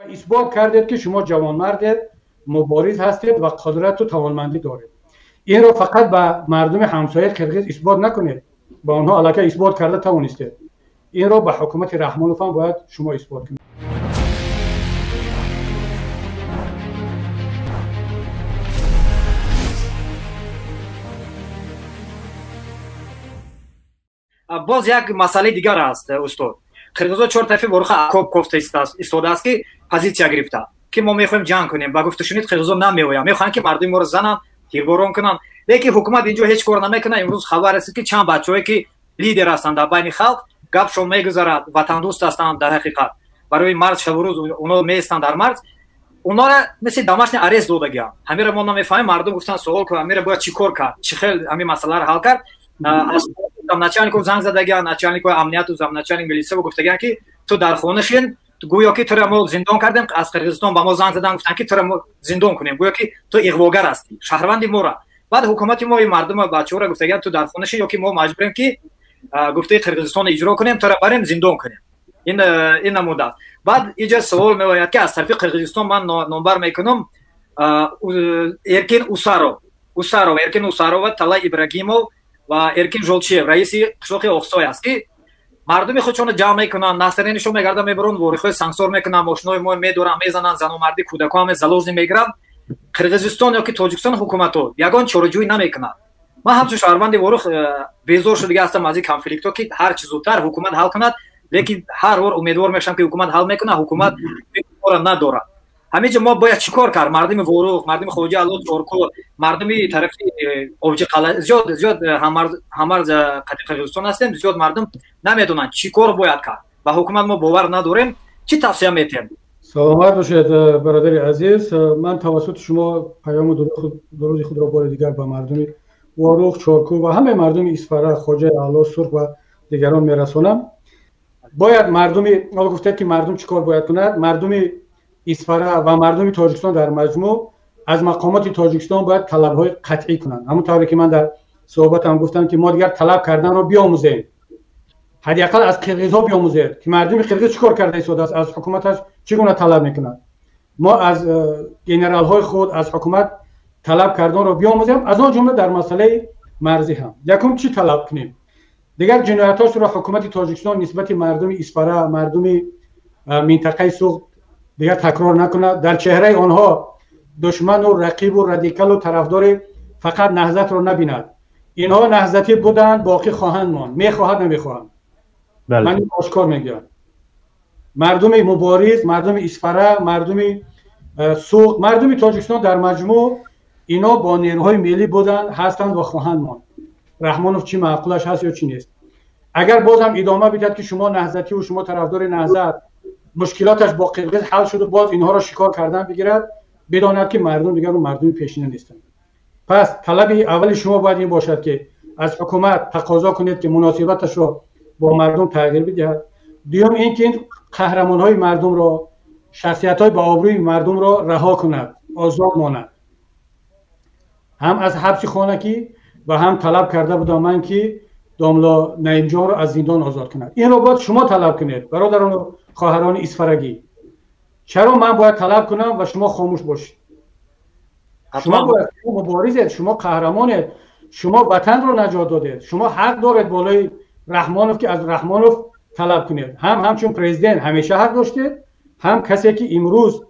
اثبات کردید که شما جوانمردید، مبارز هستید و قدرت و توانمندی دارید. این را فقط به مردم همسایه قرقیز اثبات نکنید، با آنها علاقه اثبات کرده توانستید. این را به حکومت رحمانوف هم باید شما اثبات کنید. باز یک مسئله دیگر است استاد. قرقیزها 4 طرفی ورخ عقاب گفته ایستاده است که پوزیسیا گرفته که ما میخوایم جنگ کنیم. با گفته شنید قرقیزها نمیآیند، میخوان که مردم ما رو زنن، تیربارون کنن. لیکن حکومت اینجا هیچ کار نمیکنه. امروز خبر است که چند بچه‌ای که لیدر هستند در بین خلق گپ شو میگذارند، وطن دوست هستند، در حقیقت برای مرز شب و روز اونا میستند در مرز. اونا را مثل دمشق اریز دادگی. همین را ما نمیفهمیم. مردم گفتن سوال کنن همین را باید چیکار کرد، چه خیلی همین مسئله را حل کرد. начальнику занг задаган, начальнику амнияту, замначальник милиция гуфтаган ки ту дар хонашин, гӯё ки туро мо зиндон кардем, аз Қирғизистон ба мо занг задан гуфтан ки туро мо зиндон кунем, гӯё ки ту иғвогар ҳастӣ, шаҳрванди моро. баъд ҳукумати мо мардума бачаҳоро гуфтаган ту дар хонашин ё ки мо маҷбурем ки гуфтаи Қирғизистонро иҷро кунем, туро барем зиндон кунем. ин намуда. баъд иҷо савол меояд ки аз тарафи Қирғизистон ман номбар мекунам Эркин Усаров, Эркин Усарова, Талай Ибрагимов و ارکین جولچیف رئیس قشاق اقصای است که مردم خودشون جمع میکنن، ناصرینشون میگردن میبرن، ورخای سانسور میکنن، ماشینای ما میدورن، میزنن، زن و مردی کودکان هم زلوز میگیرن. قرقیزستان یا که تاجیکستان حکومتو یگان چاره‌جویی نمیکنن. ما همچون شهروند ورخ بیزار شده هستم از این کانفلیکتو که هر چیز زودتر حکومت حل کند، لیکن هر بار امیدوار میشم که حکومت حل میکنه، حکومت کار نداره. همینجا ما باید چیکار کرد؟ مردم ورخ، مردم خواجه علو چورکو، مردم طرفی اوج قلعه زیاد همار قرقیزستان هستیم، زیاد مردم نمیدونن چیکار باید کرد. با حکومت ما باور نداریم. چی توصیه میتیم؟ سلامت باشید برادر عزیز. من توسط شما پیام درود خود را بار دیگر به مردم ورخ، چورکو و همه مردم اصفهان، خواجه علو، سرخ و دیگران میرسونم. باید مردم گفته که مردم چیکار باید کند. مردم اصفهان و مردم تاجیکستان در مجموع از مقامات تاجیکستان باید طلب‌های قطعی کنند. همونطوری که من در صحبتم گفتم که ما دیگر طلب کردن رو بیاموزیم. حداقل از قرقیزها بیاموزید که مردم قرقیز چیکار کرده ایستاده است، از حکومتش چگونه طلب میکنند. ما از گنرال‌های خود از حکومت طلب کردن رو بیاموزیم. از آن جمله در مسئله مرزی هم. یکم چی طلب کنیم؟ دیگر جنایت‌هاش رو حکومت تاجیکستان نسبت مردم اصفهان، مردم منطقه سوق دیگر تکرار نکنه. در چهره آنها دشمن و رقیب و رادیکال و طرفدار فقط نهضت رو نبیند. اینها نهضتی بودند، باقی خواهند ماند. میخواهند نمیخواهند. من این آشکار میگم. مردم مبارز، مردم اصفهان، مردم سوق، مردم تاجیکستان در مجموع اینا با نیروهای ملی بودند، هستند و خواهند ماند. رحمانوف چی معقولش هست یا چی نیست. اگر بازم ادامه بدهد که شما نهضتی و شما طرفدار نهضت، مشکلاتش با قرقیز حل شده، باز اینها را شکار کردن بگیرد، بداند که مردم دیگر مردم پیشینه نیستند. پس طلب اول شما باید این باشد که از حکومت تقاضا کنید که مناسبتش را با مردم تغییر بدهد. دوم اینکه این قهرمان‌های مردم را، شخصیت‌های با آبروی مردم را رها کند، آزاد ماند. هم از حبس خانگی و هم طلب کرده بودم من که داملا نعیم جان را از زندان آزاد کند. این را باید شما طلب کنید برادران و خواهران اصفهانی. چرا من باید طلب کنم و شما خاموش باشید؟ شما باید مبارزید، شما قهرمانید، شما وطن رو نجات دادید، شما حق دارید بالای رحمانوف که از رحمانوف طلب کنید. همچون پرزیدنت همیشه حق داشتید، هم کسی که امروز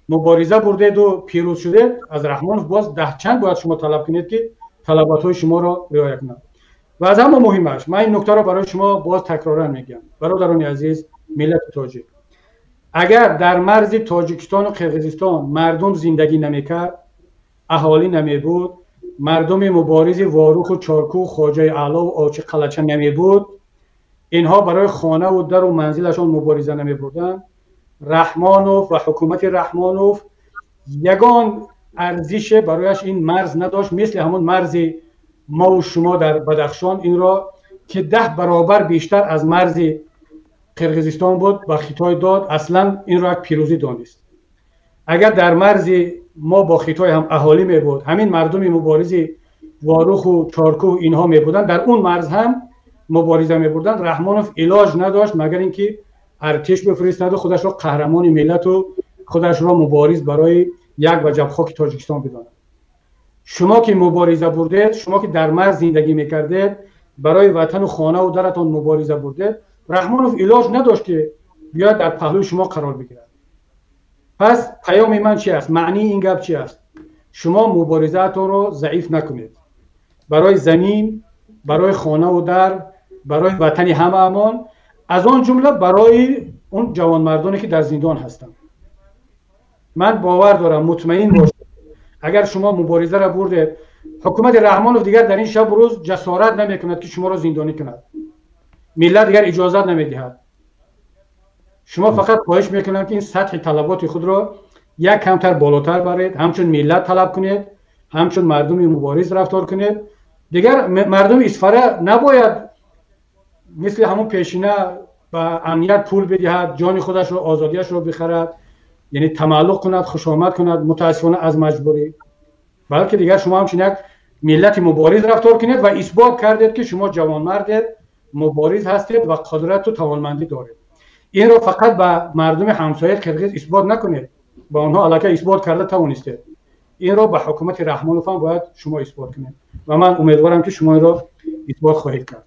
مبارزه بردید و پیروز شدید از رحمانوف باز ده چند باید شما طلب کنید که طلبات‌های شما را رعایت کند. و از همه مهمش من این نکته را برای شما باز تکرارا میگم. برادران عزیز، ملت تاجیک، اگر در مرز تاجیکستان و قرقیزستان مردم زندگی نمیکرد، اهالی نمیبود، مردم مبارز ورخ و چارکو، خواجه اعلی و آچ قلچه نمیبود، اینها برای خانه و در و منزلشان مبارزه نمیبردن، رحمانوف و حکومت رحمانوف یگان ارزش برایش این مرز نداشت، مثل همون مرز ما و شما در بدخشان این را که 10 برابر بیشتر از مرز قرقیزستان بود با خطای داد، اصلا این را یک پیروزی دانست. اگر در مرز ما با خطای هم اهالی می بود، همین مردم مبارز ورخ و چارکو اینها می بودن، در اون مرز هم مبارزه می بردن، رحمانوف علاج نداشت مگر اینکه ارتش بفرستاد و خودش را قهرمان ملت و خودش را مبارز برای یک وجب خاک تاجیکستان بداند. شما که مبارزه بردید، شما که در مرز زندگی میکردید، برای وطن و خانه و درتان مبارزه بردید، رحمانوف علاج نداشت که بیاد در پهلوی شما قرار بگیرد. پس پیام من چی است؟ معنی این گپ چی است؟ شما مبارزه‌تان را ضعیف نکنید. برای زمین، برای خانه و در، برای وطن همه امان، از آن جمله برای اون جوانمردانی که در زندان هستند. من باور دارم، مطمئن باشید، اگر شما مبارزه را بردید، حکومت رحمانوف دیگر در این شب و روز جسارت نمیکند که شما را زندانی کند. ملت دیگر اجازت نمیدهد. شما فقط خواهش میکنم که این سطح طلبات خود را یک کمتر بالاتر برید، همچون ملت طلب کنید، همچون مردم مبارز رفتار کنید. دیگر مردم اصفهان نباید مثل همون پیشینه با امنیت پول بدهد، جان خودش رو، آزادیش رو بخرد، یعنی تملق کند، خوشامد کند، متاسفانه از مجبوری. بلکه دیگر شما همچین یک ملت مبارز رفتار کنید و اثبات کردید که شما جوانمردید، مبارز هستید و قدرت و توانمندی دارید. این رو فقط به مردم همسایه قرقیز اثبات نکنید، با آنها علاقه اثبات کرده توانستید. این رو به حکومت رحمانوف هم باید شما اثبات کنید و من امیدوارم که شما این رو اثبات خواهید کرد.